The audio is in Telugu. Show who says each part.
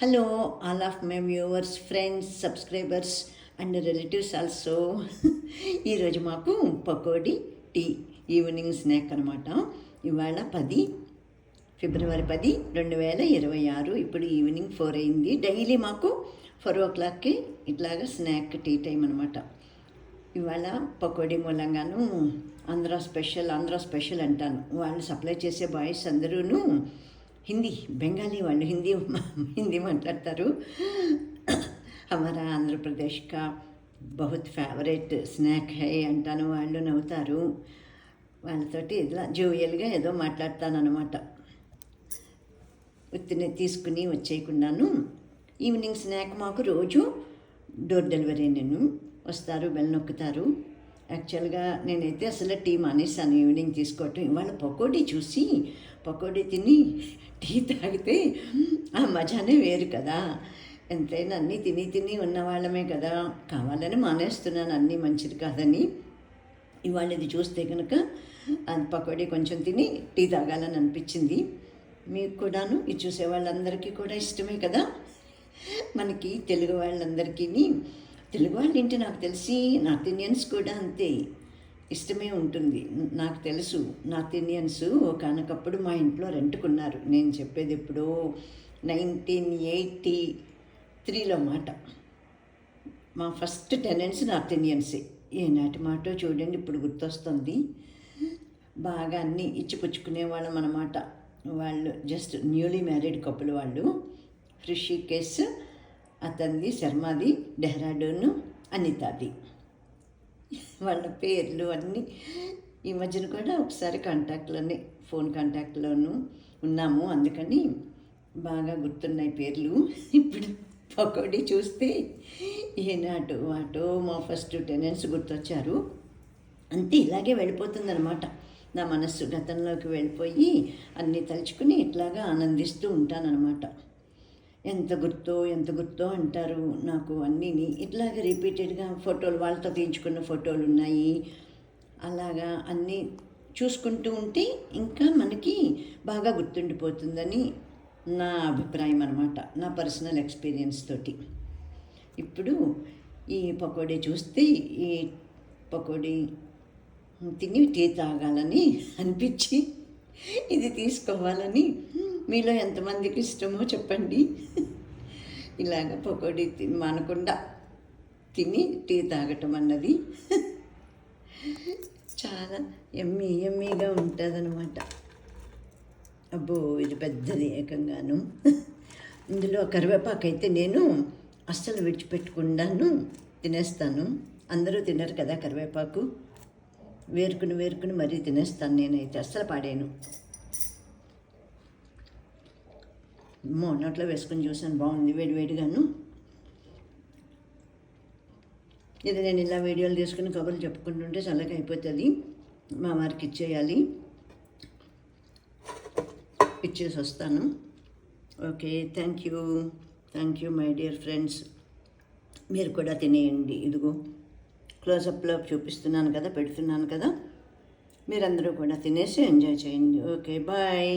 Speaker 1: Hello all of my viewers, friends, subscribers and relatives also. ఈరోజు మాకు పకోడీ టీ ఈవినింగ్ స్నాక్ అనమాట. ఇవాళ ఫిబ్రవరి 10, 2026. ఇప్పుడు ఈవినింగ్ 4 అయింది. డైలీ మాకు 4 o'clockకి ఇట్లాగా స్నాక్ టీ టైం అనమాట. ఇవాళ పకోడీ మూలంగాను ఆంధ్ర స్పెషల్ అంటాను. వాళ్ళు సప్లై చేసే బాయ్స్ అందరూ హిందీ, బెంగాలీ వాళ్ళు హిందీ మాట్లాడతారు. హమారా ఆంధ్రప్రదేశ్ కా బహుత్ ఫేవరెట్ స్నాక్ హై అంటాను. వాళ్ళు నవ్వుతారు. వాళ్ళతోటి ఇట్లా జోవియల్గా ఏదో మాట్లాడతాను అనమాట. ఉత్తిని తీసుకుని వచ్చేయకుండాను. ఈవినింగ్ స్నాక్ మాకు రోజు డోర్ డెలివరీ వస్తారు, బెల్ నొక్కుతారు. యాక్చువల్గా నేనైతే అసలు టీ మానేసాను ఈవినింగ్ తీసుకోవటం. ఇవాళ పకోడీ తిని టీ తాగితే ఆ మజానే వేరు కదా. ఎంతైనా అన్నీ తిని ఉన్నవాళ్ళమే కదా. కావాలని మానేస్తున్నాను, అన్నీ మంచిది కాదని. ఇవాళ ఇది చూస్తే కనుక అది పకోడీ కొంచెం తిని టీ తాగాలని అనిపించింది. మీకు కూడాను ఇది చూసే వాళ్ళందరికీ కూడా ఇష్టమే కదా. మనకి తెలుగు వాళ్ళందరికీ, తెలుగు వాళ్ళ ఇంటి నాకు తెలిసి నార్త్ ఇండియన్స్ కూడా అంతే ఇష్టమే ఉంటుంది. నాకు తెలుసు నార్త్ ఇండియన్స్ ఒకనకప్పుడు మా ఇంట్లో రెంట్కున్నారు. నేను చెప్పేది ఎప్పుడో 1983లో మాట. మా ఫస్ట్ టెనెంట్స్ నార్త్ ఇండియన్సే. ఏనాటి మాటో చూడండి, ఇప్పుడు గుర్తొస్తుంది. బాగా అన్నీ ఇచ్చిపుచ్చుకునేవాళ్ళం అన్నమాట. వాళ్ళు జస్ట్ న్యూలీ మ్యారీడ్ కపుల్. వాళ్ళు హృషికేశ్ అతనిది, శర్మాది డెహ్రాడూన్, అనితాది. వాళ్ళ పేర్లు అన్నీ ఈ మధ్యన కూడా ఒకసారి ఫోన్ కాంటాక్ట్లోనూ ఉన్నాము. అందుకని బాగా గుర్తున్నాయి పేర్లు. ఇప్పుడు పకోడీ చూస్తే ఏనాటో వాటో మా ఫస్ట్ టెనెంట్స్ గుర్తొచ్చారు. అంతే, ఇలాగే వెళ్ళిపోతుందన్నమాట. నా మనస్సు గతంలోకి వెళ్ళిపోయి అన్నీ తలుచుకుని ఇట్లాగా ఆనందిస్తూ ఉంటానన్నమాట. ఎంత గుర్తో అంటారు నాకు అన్నీని. ఇట్లాగే రిపీటెడ్గా ఫోటోలు, వాళ్ళతో తీయించుకున్న ఫోటోలు ఉన్నాయి. అలాగా అన్నీ చూసుకుంటూ ఉంటే ఇంకా మనకి బాగా గుర్తుండిపోతుందని నా అభిప్రాయం అనమాట, నా పర్సనల్ ఎక్స్పీరియన్స్ తోటి. ఇప్పుడు ఈ పకోడీ చూస్తే ఈ పకోడీ తిని టీ తాగాలని అనిపించి ఇది తీసుకోవాలని. మీలో ఎంతమందికి ఇష్టమో చెప్పండి. ఇలాగ పకోడీ మానకుండా తిని టీ తాగటం అన్నది చాలా ఎమ్మీగా ఉంటుందన్నమాట. అబ్బో, ఇది పెద్దది ఏకంగాను. ఇందులో కరివేపాకు అయితే నేను అస్సలు విడిచిపెట్టకుండాను తినేస్తాను. అందరూ తినరు కదా కరివేపాకు. వేరుకుని మరీ తినేస్తాను నేనైతే, అస్సలు పాడేను. నోట్లో వేసుకొని చూసాను, బాగుంది వేడిగాను. ఇది నేను ఇలా వీడియోలు తీసుకుని కబుర్లు చెప్పుకుంటుంటే చల్లగా అయిపోతుంది. మా వారికి ఇచ్చేసి వస్తాను. Okay, thank you my dear friends. మీరు కూడా తినేయండి. ఇదిగో క్లోజప్లో చూపిస్తున్నాను కదా, పెడుతున్నాను కదా. మీరందరూ కూడా తినేసి ఎంజాయ్ చేయండి. Okay, bye.